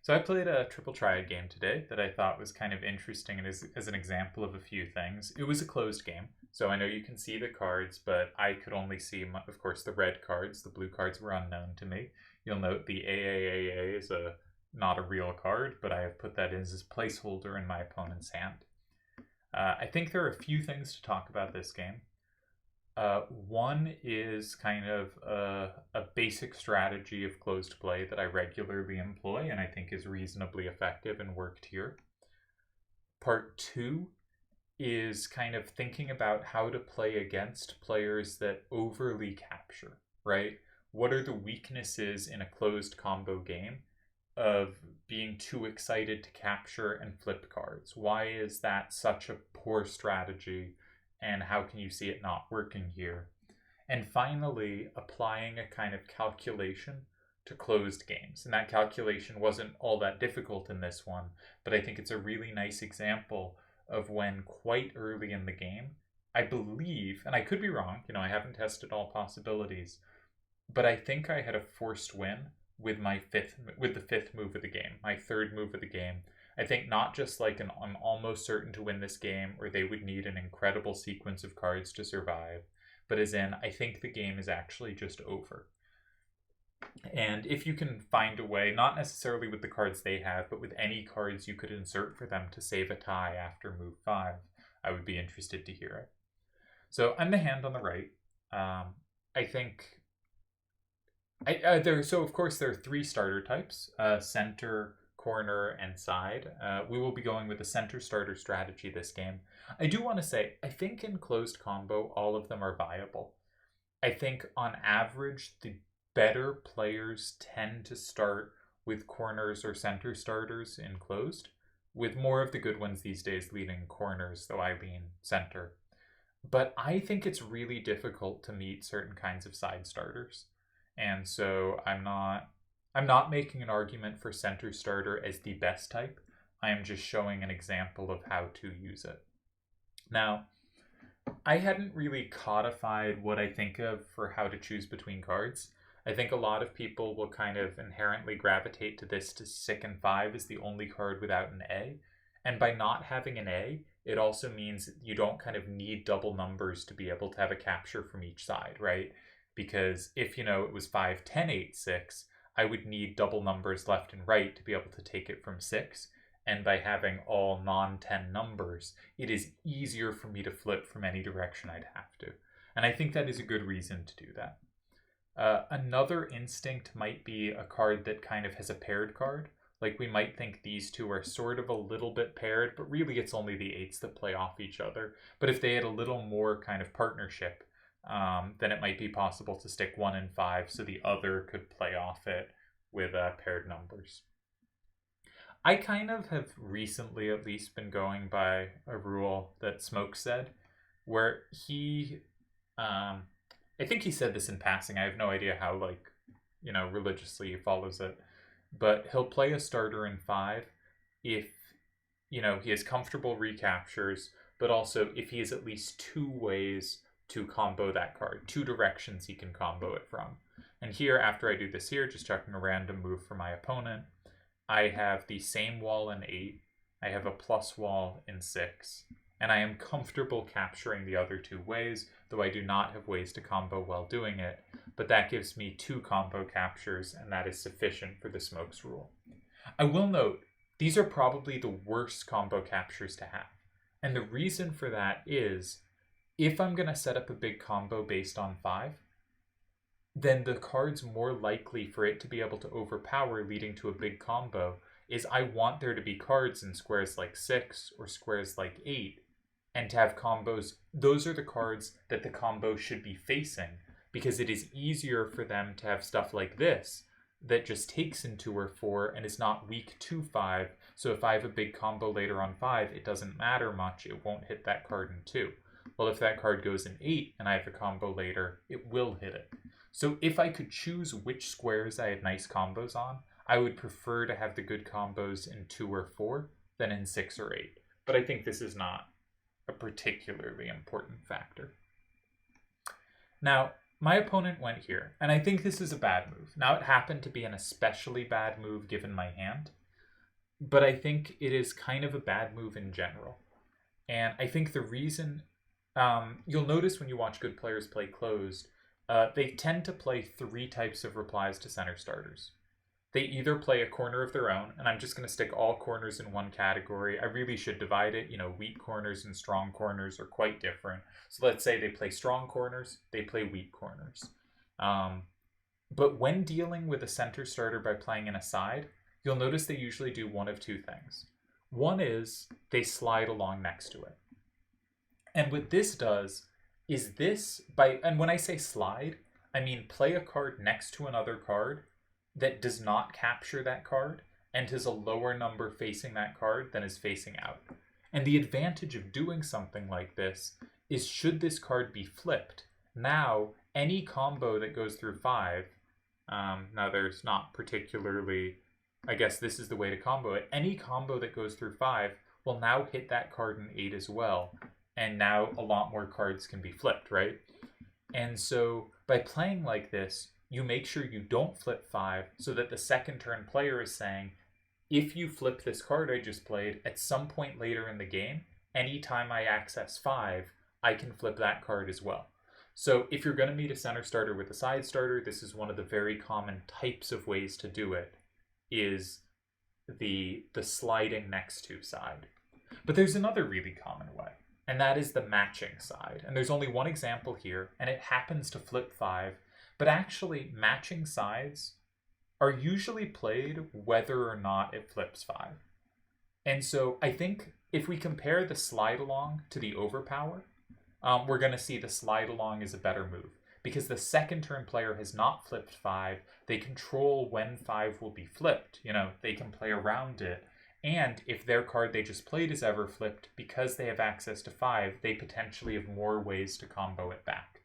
So I played a triple triad game today that I thought was kind of interesting and as an example of a few things. It was a closed game, so I know you can see the cards, but I could only see, of course, the red cards. The blue cards were unknown to me. You'll note the AAAA is not a real card, but I have put that in as a placeholder in my opponent's hand. I think there are a few things to talk about this game. One is kind of a basic strategy of closed play that I regularly employ and I think is reasonably effective and worked here. Part two is kind of thinking about how to play against players that overly capture, right? What are the weaknesses in a closed combo game of being too excited to capture and flip cards? Why is that such a poor strategy? And how can you see it not working here? And finally, applying a kind of calculation to closed games. And that calculation wasn't all that difficult in this one, but I think it's a really nice example of when quite early in the game, I believe, and I could be wrong, I haven't tested all possibilities, but I think I had a forced win with the fifth move of the game, my third move of the game. I think not just like I'm almost certain to win this game, or they would need an incredible sequence of cards to survive, but as in, I think the game is actually just over. And if you can find a way, not necessarily with the cards they have, but with any cards you could insert for them to save a tie after move 5, I would be interested to hear it. So I'm the hand on the right. I think so of course there are 3 starter types, center, corner, and side. We will be going with the center starter strategy this game. I do want to say, I think in closed combo, all of them are viable. I think on average, the better players tend to start with corners or center starters in closed, with more of the good ones these days leading corners, though I lean center. But I think it's really difficult to meet certain kinds of side starters. And so I'm not making an argument for center starter as the best type. I am just showing an example of how to use it. Now, I hadn't really codified what I think of for how to choose between cards. I think a lot of people will kind of inherently gravitate to this to Sick and 5 is the only card without an A. And by not having an A, it also means you don't kind of need double numbers to be able to have a capture from each side, right? Because if, it was 5, 10, 8, 6, I would need double numbers left and right to be able to take it from 6. And by having all non-10 numbers, it is easier for me to flip from any direction I'd have to. And I think that is a good reason to do that. Another instinct might be a card that kind of has a paired card. Like we might think these two are sort of a little bit paired, but really it's only the 8s that play off each other. But if they had a little more kind of partnership, then it might be possible to stick 1 and 5 so the other could play off it with paired numbers. I kind of have recently at least been going by a rule that Smoke said, where I think he said this in passing. I have no idea how, religiously he follows it. But he'll play a starter in 5 if, he has comfortable recaptures, but also if he has at least 2 ways to combo that card, 2 directions he can combo it from. And here, after I do this here, just checking a random move for my opponent, I have the same wall in 8, I have a plus wall in 6, and I am comfortable capturing the other 2 ways, though I do not have ways to combo while doing it, but that gives me 2 combo captures, and that is sufficient for the Smokes rule. I will note, these are probably the worst combo captures to have, and the reason for that is, if I'm going to set up a big combo based on 5, then the card's more likely for it to be able to overpower, leading to a big combo, is I want there to be cards in squares like 6 or squares like 8, and to have combos. Those are the cards that the combo should be facing, because it is easier for them to have stuff like this that just takes in 2 or 4 and is not weak to 5. So if I have a big combo later on 5, it doesn't matter much. It won't hit that card in 2. Well, if that card goes in 8 and I have a combo later, it will hit it. So if I could choose which squares I had nice combos on, I would prefer to have the good combos in 2 or 4 than in 6 or 8. But I think this is not a particularly important factor. Now, my opponent went here, and I think this is a bad move. Now, it happened to be an especially bad move given my hand, but I think it is kind of a bad move in general. And I think the reason, you'll notice when you watch good players play closed, they tend to play three types of replies to center starters. They either play a corner of their own, and I'm just going to stick all corners in one category. I really should divide it. Weak corners and strong corners are quite different. So let's say they play strong corners, they play weak corners. But when dealing with a center starter by playing an aside, you'll notice they usually do one of two things. One is they slide along next to it. And what this does is and when I say slide, I mean play a card next to another card that does not capture that card and has a lower number facing that card than is facing out. And the advantage of doing something like this is, should this card be flipped, now any combo that goes through 5, now there's not particularly, I guess this is the way to combo it, any combo that goes through 5 will now hit that card in 8 as well, and now a lot more cards can be flipped, right? And so by playing like this, you make sure you don't flip 5 so that the second turn player is saying, if you flip this card I just played, at some point later in the game, anytime I access 5, I can flip that card as well. So if you're going to meet a center starter with a side starter, this is one of the very common types of ways to do it, is the sliding next to side. But there's another really common way, and that is the matching side. And there's only one example here, and it happens to flip 5, but actually matching sides are usually played whether or not it flips 5. And so I think if we compare the slide along to the overpower, we're going to see the slide along is a better move, because the second turn player has not flipped 5. They control when 5 will be flipped. They can play around it. And if their card they just played is ever flipped, because they have access to 5, they potentially have more ways to combo it back.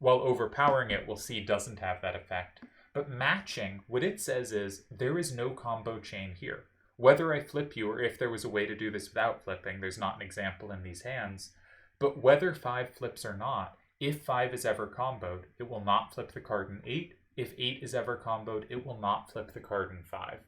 While overpowering it, we'll see, doesn't have that effect. But matching, what it says is, there is no combo chain here. Whether I flip you, or if there was a way to do this without flipping, there's not an example in these hands, but whether 5 flips or not, if 5 is ever comboed, it will not flip the card in 8. If 8 is ever comboed, it will not flip the card in 5.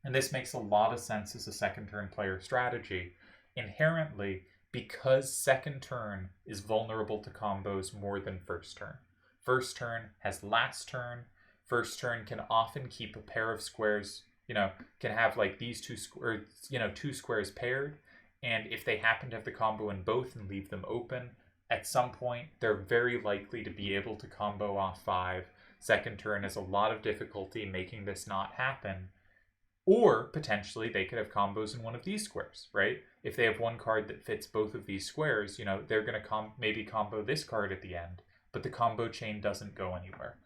And this makes a lot of sense as a second turn player strategy, inherently, because second turn is vulnerable to combos more than first turn. First turn has last turn. First turn can often keep a pair of squares, can have like these two squares paired. And if they happen to have the combo in both and leave them open, at some point, they're very likely to be able to combo off 5. Second turn has a lot of difficulty making this not happen. Or potentially they could have combos in one of these squares, right? If they have one card that fits both of these squares, they're going to maybe combo this card at the end, but the combo chain doesn't go anywhere.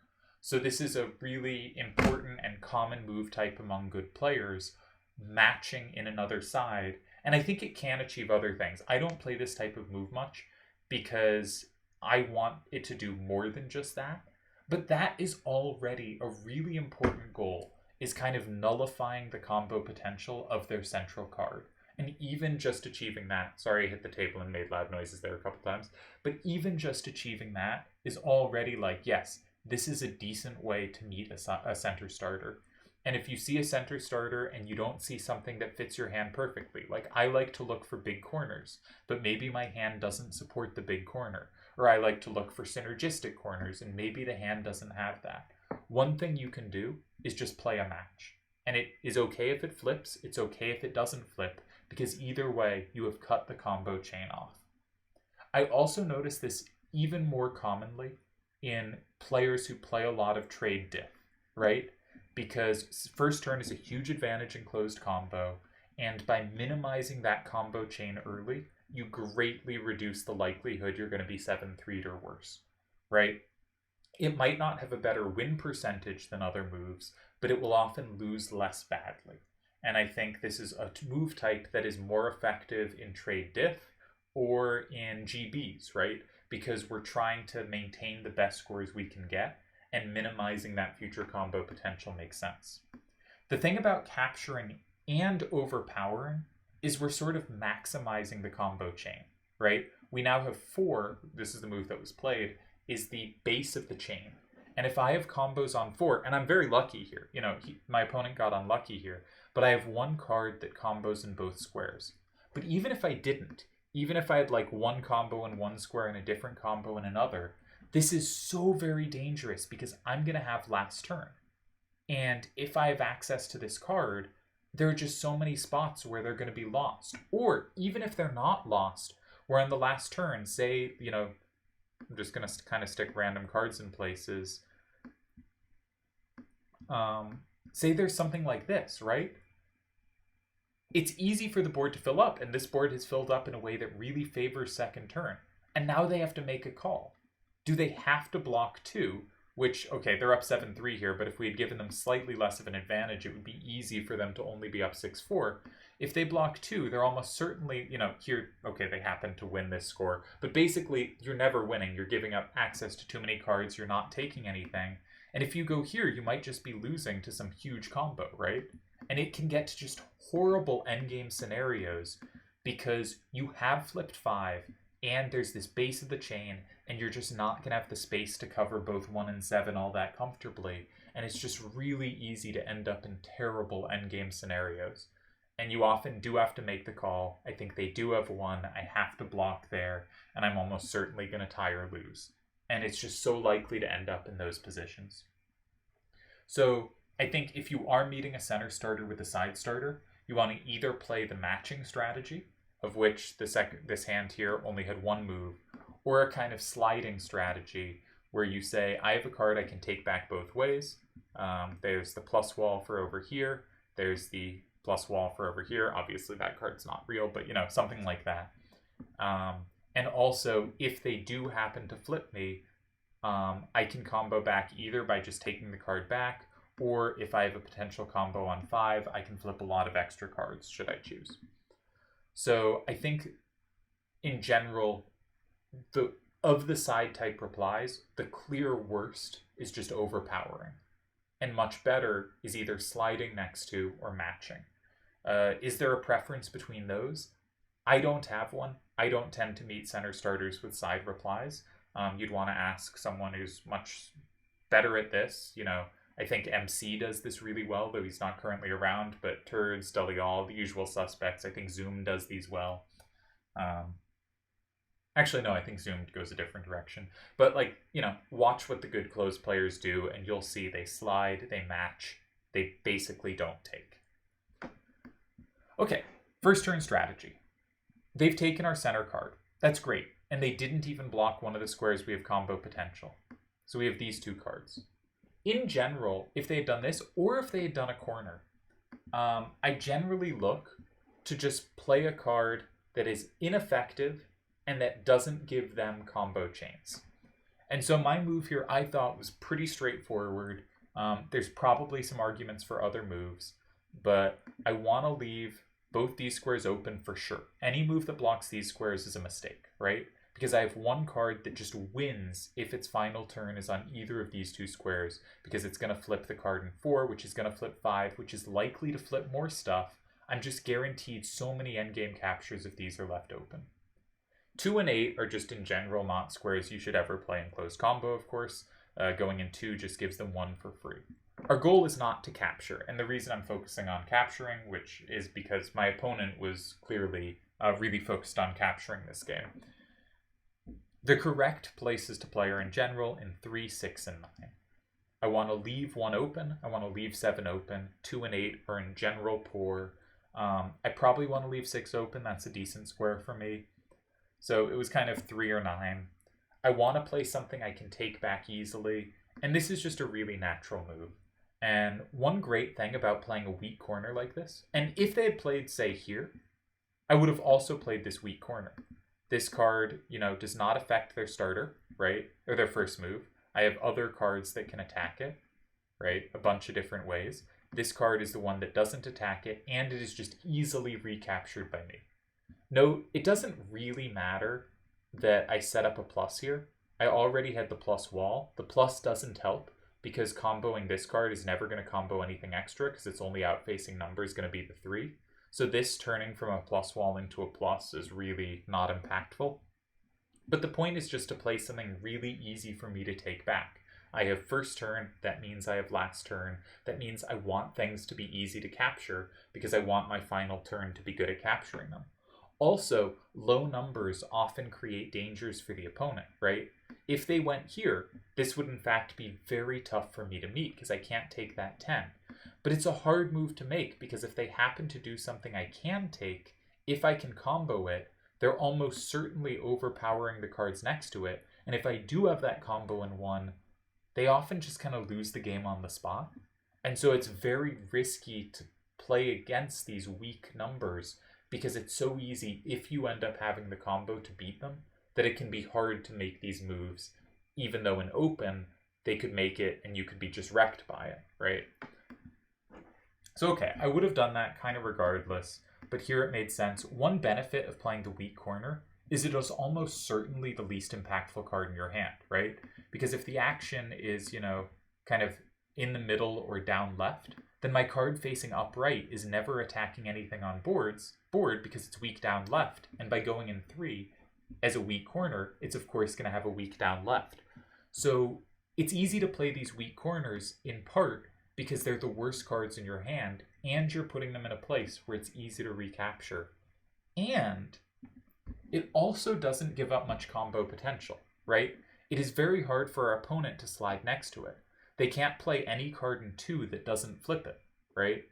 So this is a really important and common move type among good players, matching in another side. And I think it can achieve other things. I don't play this type of move much because I want it to do more than just that. But that is already a really important goal, is kind of nullifying the combo potential of their central card. And even just achieving that, sorry I hit the table and made loud noises there a couple times, but even just achieving that is already like, yes, this is a decent way to meet a center starter. And if you see a center starter and you don't see something that fits your hand perfectly, like I like to look for big corners, but maybe my hand doesn't support the big corner, or I like to look for synergistic corners and maybe the hand doesn't have that. One thing you can do is just play a match. And it is okay if it flips, it's okay if it doesn't flip, because either way, you have cut the combo chain off. I also notice this even more commonly in players who play a lot of trade diff, right? Because first turn is a huge advantage in closed combo, and by minimizing that combo chain early, you greatly reduce the likelihood you're going to be 7-3'd or worse, right? It might not have a better win percentage than other moves, but it will often lose less badly. And I think this is a move type that is more effective in trade diff or in GBs, right? Because we're trying to maintain the best scores we can get, and minimizing that future combo potential makes sense. The thing about capturing and overpowering is we're sort of maximizing the combo chain, right? We now have 4, this is the move that was played, is the base of the chain. And if I have combos on 4, and I'm very lucky here, my opponent got unlucky here, but I have one card that combos in both squares. But even if I didn't, even if I had like one combo in one square and a different combo in another, this is so very dangerous because I'm going to have last turn. And if I have access to this card, there are just so many spots where they're going to be lost. Or even if they're not lost, where on the last turn, say, I'm just going to kind of stick random cards in places. Say there's something like this, right? It's easy for the board to fill up, and this board has filled up in a way that really favors second turn. And now they have to make a call. Do they have to block 2? Which, okay, they're up 7-3 here, but if we had given them slightly less of an advantage, it would be easy for them to only be up 6-4. If they block 2, they're almost certainly, here, okay, they happen to win this score. But basically, you're never winning. You're giving up access to too many cards. You're not taking anything. And if you go here, you might just be losing to some huge combo, right? And it can get to just horrible endgame scenarios because you have flipped 5, and there's this base of the chain, and you're just not going to have the space to cover both 1 and 7 all that comfortably. And it's just really easy to end up in terrible endgame scenarios. And you often do have to make the call. I think they do have 1. I have to block there, and I'm almost certainly going to tie or lose. And it's just so likely to end up in those positions. So I think if you are meeting a center starter with a side starter, you want to either play the matching strategy, of which this hand here only had 1 move, or a kind of sliding strategy where you say, I have a card I can take back both ways. There's the plus wall for over here. There's the plus wall for over here. Obviously that card's not real, but something like that. And also, if they do happen to flip me, I can combo back either by just taking the card back, or if I have a potential combo on 5, I can flip a lot of extra cards should I choose. So I think in general, of the side type replies, the clear worst is just overpowering. And much better is either sliding next to or matching. Is there a preference between those? I don't have one. I don't tend to meet center starters with side replies. You'd want to ask someone who's much better at this. I think MC does this really well, though he's not currently around, but Turds, Dalial, the usual suspects. I think Zoom does these well. Actually, no, I think Zoom goes a different direction. But, watch what the good close players do, and you'll see they slide, they match, they basically don't take. Okay, first turn strategy. They've taken our center card. That's great. And they didn't even block one of the squares we have combo potential. So we have these 2 cards. In general, if they had done this, or if they had done a corner, I generally look to just play a card that is ineffective and that doesn't give them combo chains. And so my move here I thought was pretty straightforward. There's probably some arguments for other moves, but I want to leave both these squares open for sure. Any move that blocks these squares is a mistake, right? Because I have one card that just wins if its final turn is on either of these 2 squares, because it's going to flip the card in 4, which is going to flip 5, which is likely to flip more stuff. I'm just guaranteed so many endgame captures if these are left open. 2 and 8 are just in general not squares you should ever play in closed combo, of course. Going in 2 just gives them 1 for free. Our goal is not to capture, and the reason I'm focusing on capturing, which is because my opponent was clearly really focused on capturing this game. The correct places to play are in general in 3, 6, and 9. I want to leave 1 open. I want to leave 7 open. 2 and 8 are in general poor. I probably want to leave 6 open. That's a decent square for me. So it was kind of 3 or 9. I want to play something I can take back easily. And this is just a really natural move. And one great thing about playing a weak corner like this, and if they had played, say, here, I would have also played this weak corner. This card, does not affect their starter, right? Or their first move. I have other cards that can attack it, right? A bunch of different ways. This card is the one that doesn't attack it, and it is just easily recaptured by me. Note, it doesn't really matter that I set up a plus here. I already had the plus wall. The plus doesn't help, because comboing this card is never going to combo anything extra, because its only outfacing number is going to be the 3. So this turning from a plus wall into a plus is really not impactful. But the point is just to play something really easy for me to take back. I have first turn, that means I have last turn, that means I want things to be easy to capture because I want my final turn to be good at capturing them. Also, low numbers often create dangers for the opponent, right? If they went here, this would in fact be very tough for me to meet because I can't take that 10. But it's a hard move to make because if they happen to do something I can take, if I can combo it, they're almost certainly overpowering the cards next to it. And if I do have that combo in one, they often just kind of lose the game on the spot. And so it's very risky to play against these weak numbers because it's so easy, if you end up having the combo to beat them, that it can be hard to make these moves, even though in open, they could make it and you could be just wrecked by it, right? So okay, I would have done that kind of regardless, but here it made sense. One benefit of playing the weak corner is it is almost certainly the least impactful card in your hand, right? Because if the action is, kind of in the middle or down left, then my card facing upright is never attacking anything on board because it's weak down left. And by going in 3 as a weak corner, it's of course going to have a weak down left. So it's easy to play these weak corners in part because they're the worst cards in your hand and you're putting them in a place where it's easy to recapture. And it also doesn't give up much combo potential, right? It is very hard for our opponent to slide next to it. They can't play any card in 2 that doesn't flip it, right?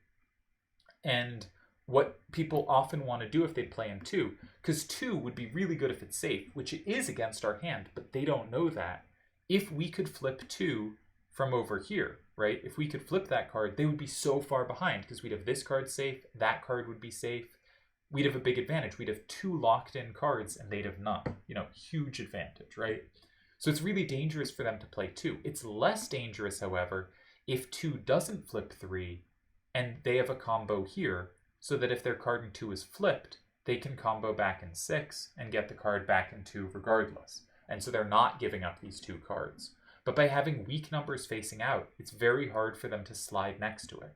And what people often want to do if they play in 2, because 2 would be really good if it's safe, which it is against our hand, but they don't know that. If we could flip 2 from over here, right? If we could flip that card, they would be so far behind because we'd have this card safe, that card would be safe. We'd have a big advantage. We'd have 2 locked in cards and they'd have none. Huge advantage, right? So it's really dangerous for them to play 2. It's less dangerous, however, if 2 doesn't flip 3 and they have a combo here so that if their card in 2 is flipped, they can combo back in 6 and get the card back in 2 regardless. And so they're not giving up these 2 cards. But by having weak numbers facing out, it's very hard for them to slide next to it.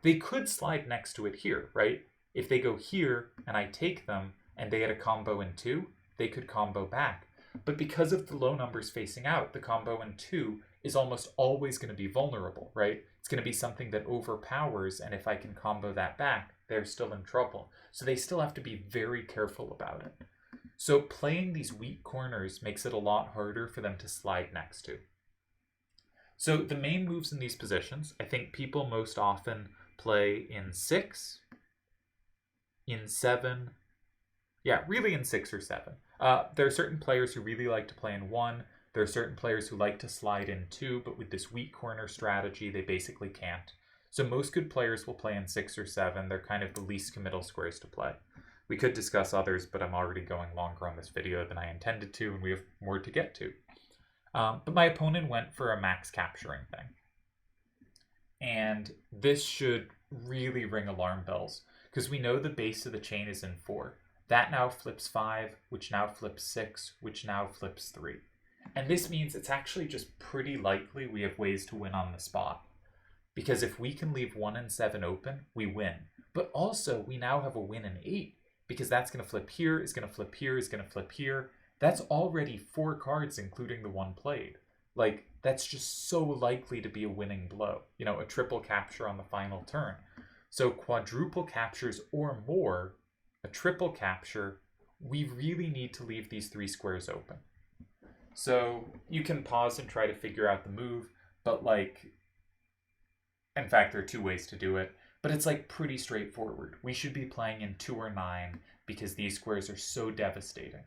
They could slide next to it here, right? If they go here and I take them and they had a combo in 2, they could combo back. But because of the low numbers facing out, the combo in 2 is almost always going to be vulnerable, right? It's going to be something that overpowers, and if I can combo that back, they're still in trouble. So they still have to be very careful about it. So playing these weak corners makes it a lot harder for them to slide next to. So the main moves in these positions, I think people most often play in 6, in 7, really in 6 or 7. There are certain players who really like to play in 1. There are certain players who like to slide in 2, but with this weak corner strategy, they basically can't. So most good players will play in 6 or 7. They're kind of the least committal squares to play. We could discuss others, but I'm already going longer on this video than I intended to, and we have more to get to. But my opponent went for a max capturing thing. And this should really ring alarm bells, because we know the base of the chain is in 4. That now flips 5, which now flips 6, which now flips 3. And this means it's actually just pretty likely we have ways to win on the spot. Because if we can leave 1 and 7 open, we win. But also, we now have a win in 8, because that's going to flip here, is going to flip here, is going to flip here. That's already 4 cards, including the one played. Like, that's just so likely to be a winning blow. A triple capture on the final turn. So quadruple captures or more, a triple capture, we really need to leave these 3 squares open. So you can pause and try to figure out the move, but in fact, there are 2 ways to do it, but it's pretty straightforward. We should be playing in 2 or 9 because these squares are so devastating.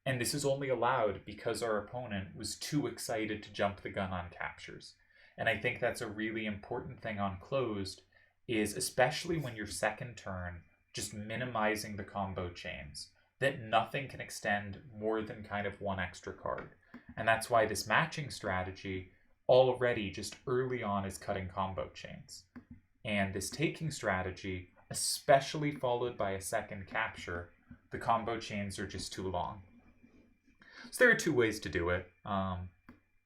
And this is only allowed because our opponent was too excited to jump the gun on captures. And I think that's a really important thing on closed, is especially when your second turn, just minimizing the combo chains, that nothing can extend more than kind of 1 extra card. And that's why this matching strategy already just early on is cutting combo chains. And this taking strategy, especially followed by a second capture, the combo chains are just too long. So there are 2 ways to do it.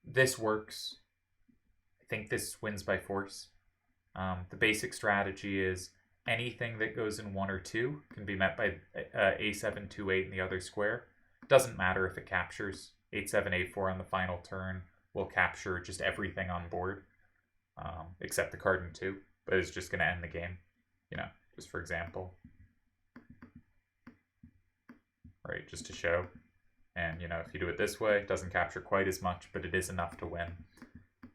This works. I think this wins by force. The basic strategy is anything that goes in 1 or 2 can be met by a7, 2, 8 in the other square. Doesn't matter if it captures 8, 7, 8, 4 on the final turn. will capture just everything on board, except the card in 2, but it's just going to end the game, just for example. Right, just to show. And, if you do it this way, it doesn't capture quite as much, but it is enough to win.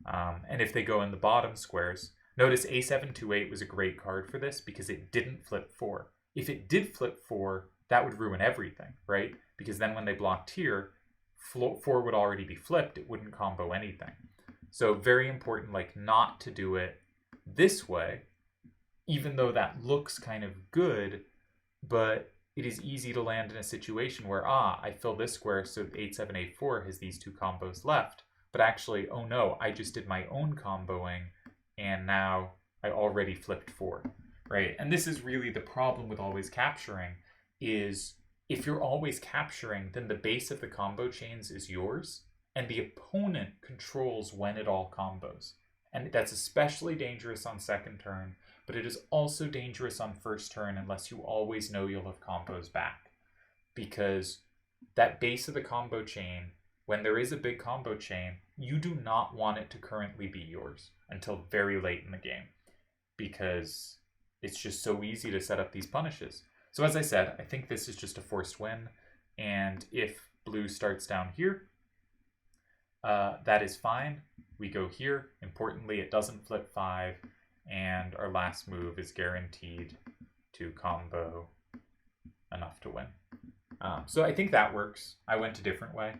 And if they go in the bottom squares, notice A728 was a great card for this because it didn't flip 4. If it did flip 4, that would ruin everything, right? Because then when they blocked here, 4 would already be flipped. It wouldn't combo anything. So very important, not to do it this way, even though that looks kind of good, but it is easy to land in a situation where, I fill this square, so 8784 has these 2 combos left, but actually, oh no, I just did my own comboing, and now I already flipped 4, right? And this is really the problem with always capturing, is if you're always capturing, then the base of the combo chains is yours, and the opponent controls when it all combos. And that's especially dangerous on second turn, but it is also dangerous on first turn unless you always know you'll have combos back. Because that base of the combo chain, when there is a big combo chain, you do not want it to currently be yours until very late in the game, because it's just so easy to set up these punishes. So as I said, I think this is just a forced win, and if blue starts down here, that is fine. We go here. Importantly, it doesn't flip 5, and our last move is guaranteed to combo enough to win. So I think that works. I went a different way,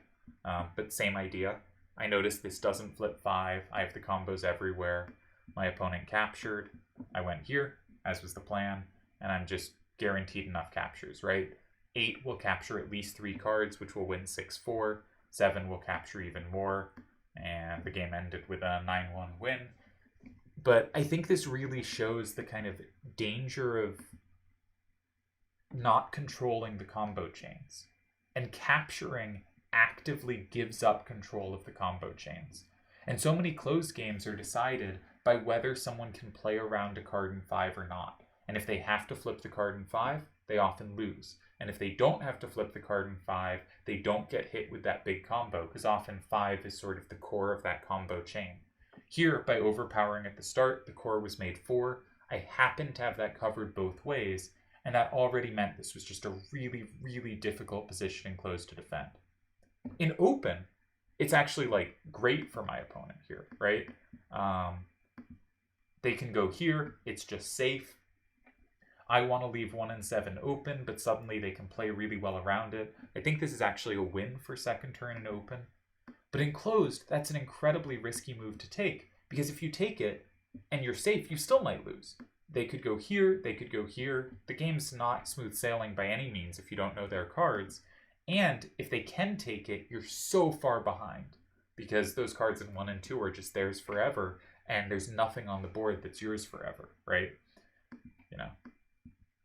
but same idea. I noticed this doesn't flip 5. I have the combos everywhere. My opponent captured. I went here, as was the plan, and I'm just guaranteed enough captures, right? 8 will capture at least 3 cards, which will win 6-4. 7 will capture even more, and the game ended with a 9-1 win. But I think this really shows the kind of danger of not controlling the combo chains. And capturing actively gives up control of the combo chains. And so many closed games are decided by whether someone can play around a card in 5 or not. And if they have to flip the card in 5, they often lose. And if they don't have to flip the card in 5, they don't get hit with that big combo, because often 5 is sort of the core of that combo chain. Here, by overpowering at the start, the core was made 4. I happened to have that covered both ways, and that already meant this was just a really, really difficult position in close to defend. In open, it's actually great for my opponent here, right? They can go here, it's just safe. I want to leave 1 and 7 open, but suddenly they can play really well around it. I think this is actually a win for second turn in open. But in closed, that's an incredibly risky move to take, because if you take it and you're safe, you still might lose. They could go here, they could go here. The game's not smooth sailing by any means if you don't know their cards. And if they can take it, you're so far behind, because those cards in 1 and 2 are just theirs forever, and there's nothing on the board that's yours forever, right?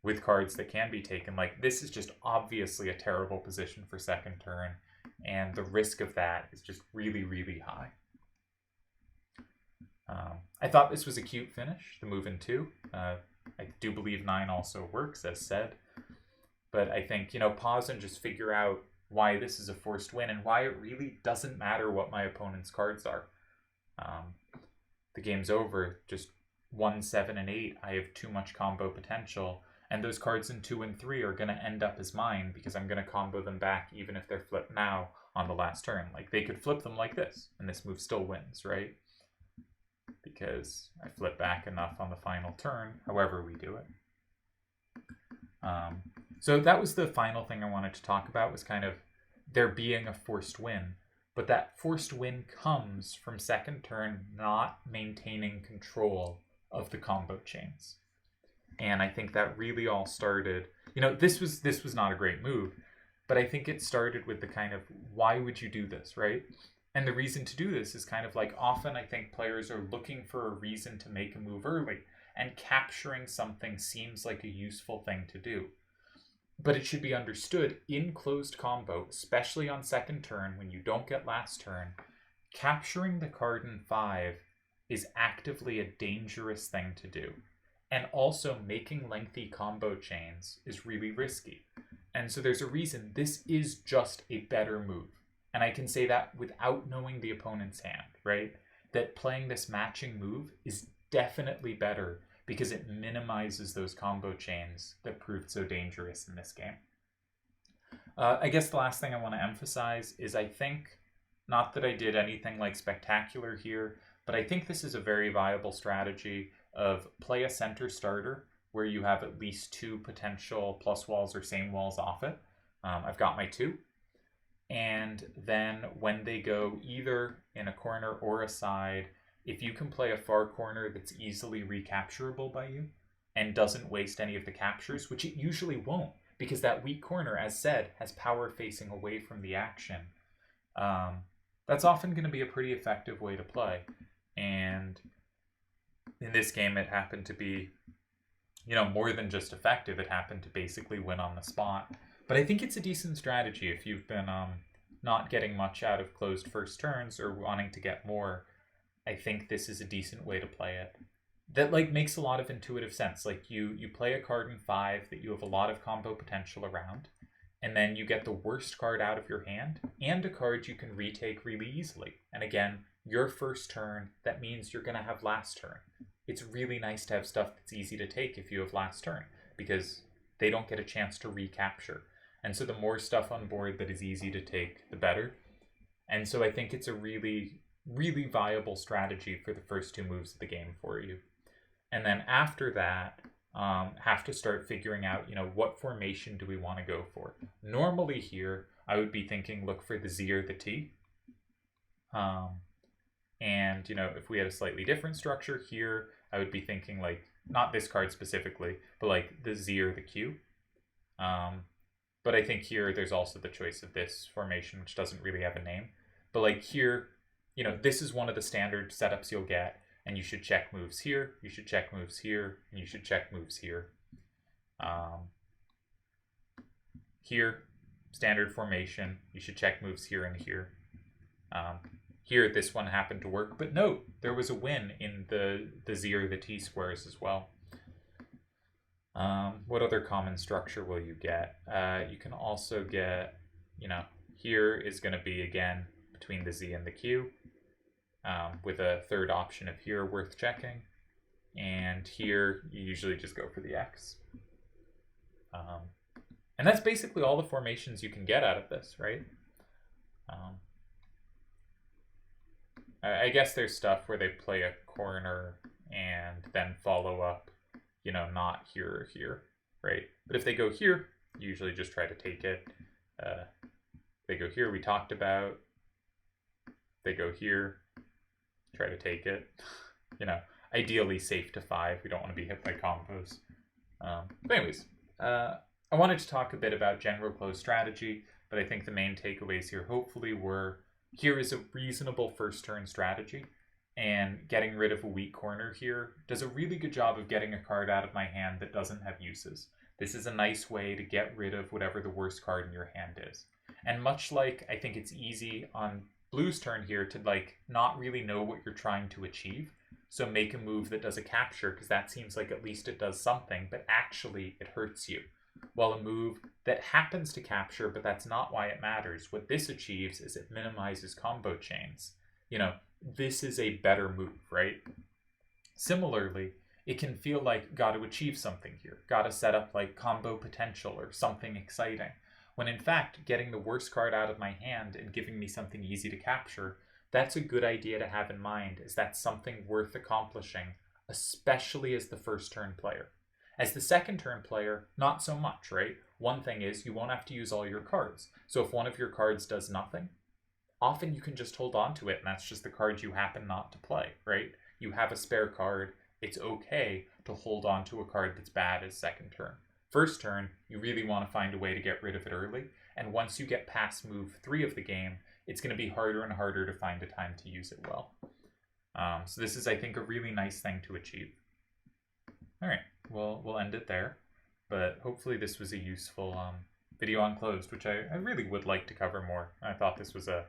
With cards that can be taken, this is just obviously a terrible position for second turn, and the risk of that is just really, really high. I thought this was a cute finish, the move in 2. I do believe 9 also works, as said. But I think, pause and just figure out why this is a forced win and why it really doesn't matter what my opponent's cards are. The game's over. Just 1, 7, and 8. I have too much combo potential. And those cards in 2 and 3 are going to end up as mine because I'm going to combo them back even if they're flipped now on the last turn. They could flip them like this, and this move still wins, right? Because I flip back enough on the final turn, however we do it. So that was the final thing I wanted to talk about, was kind of there being a forced win. But that forced win comes from second turn not maintaining control of the combo chains. And I think that really all started, this was not a great move, but I think it started with the kind of, why would you do this, right? And the reason to do this is kind of often I think players are looking for a reason to make a move early, and capturing something seems like a useful thing to do. But it should be understood in closed combo, especially on second turn when you don't get last turn, capturing the card in 5 is actively a dangerous thing to do. And also making lengthy combo chains is really risky. And so there's a reason this is just a better move. And I can say that without knowing the opponent's hand, right? That playing this matching move is definitely better because it minimizes those combo chains that proved so dangerous in this game. I guess the last thing I want to emphasize is I think, not that I did anything like spectacular here, but I think this is a very viable strategy of play a center starter where you have at least 2 potential plus walls or same walls off it. I've got my 2. And then when they go either in a corner or a side, if you can play a far corner that's easily recapturable by you and doesn't waste any of the captures, which it usually won't, because that weak corner, as said, has power facing away from the action. That's often going to be a pretty effective way to play. And in this game, it happened to be, more than just effective. It happened to basically win on the spot. But I think it's a decent strategy if you've been not getting much out of closed first turns or wanting to get more. I think this is a decent way to play it. That makes a lot of intuitive sense. You play a card in 5 that you have a lot of combo potential around, and then you get the worst card out of your hand and a card you can retake really easily. And again, your first turn, that means you're going to have last turn. It's really nice to have stuff that's easy to take if you have last turn, because they don't get a chance to recapture. And so the more stuff on board that is easy to take, the better. And so I think it's a really, really viable strategy for the first 2 moves of the game for you. And then after that, have to start figuring out, what formation do we want to go for? Normally here, I would be thinking look for the Z or the T. And, if we had a slightly different structure here, I would be thinking not this card specifically, but the Z or the Q. But I think here there's also the choice of this formation, which doesn't really have a name. But here, this is one of the standard setups you'll get. And you should check moves here, you should check moves here, and you should check moves here. Here, standard formation, you should check moves here and here. Here, this one happened to work, but note, there was a win in the Z or the T squares as well. What other common structure will you get? You can also get, here is going to be, again, between the Z and the Q. With a third option of here worth checking. And here, you usually just go for the X. And that's basically all the formations you can get out of this, right? I guess there's stuff where they play a corner and then follow up, not here or here, right? But if they go here, you usually just try to take it. They go here, we talked about. They go here, try to take it. Ideally safe to 5. We don't want to be hit by combos. But anyways, I wanted to talk a bit about general close strategy, but I think the main takeaways here hopefully were, here is a reasonable first turn strategy, and getting rid of a weak corner here does a really good job of getting a card out of my hand that doesn't have uses. This is a nice way to get rid of whatever the worst card in your hand is. And much like I think it's easy on Blue's turn here to not really know what you're trying to achieve, so make a move that does a capture, because that seems like at least it does something, but actually it hurts you. While a move that happens to capture, but that's not why it matters, what this achieves is it minimizes combo chains. This is a better move, right? Similarly, it can feel like got to achieve something here, got to set up combo potential or something exciting, when in fact getting the worst card out of my hand and giving me something easy to capture, that's a good idea to have in mind, as that's something worth accomplishing, especially as the first turn player. As the second turn player, not so much, right? One thing is you won't have to use all your cards. So if one of your cards does nothing, often you can just hold on to it, and that's just the card you happen not to play, right? You have a spare card. It's okay to hold on to a card that's bad as second turn. First turn, you really want to find a way to get rid of it early, and once you get past move 3 of the game, it's going to be harder and harder to find a time to use it well. So this is, I think, a really nice thing to achieve. All right, well, we'll end it there, but hopefully this was a useful video on closed, which I really would like to cover more. I thought this was a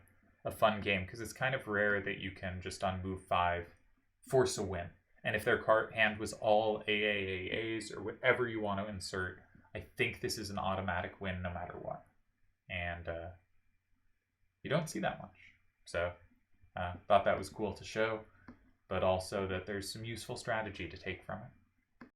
fun game, because it's kind of rare that you can just on move 5 force a win. And if their card hand was all AAAAs or whatever you want to insert, I think this is an automatic win no matter what. And you don't see that much. So thought that was cool to show, but also that there's some useful strategy to take from it.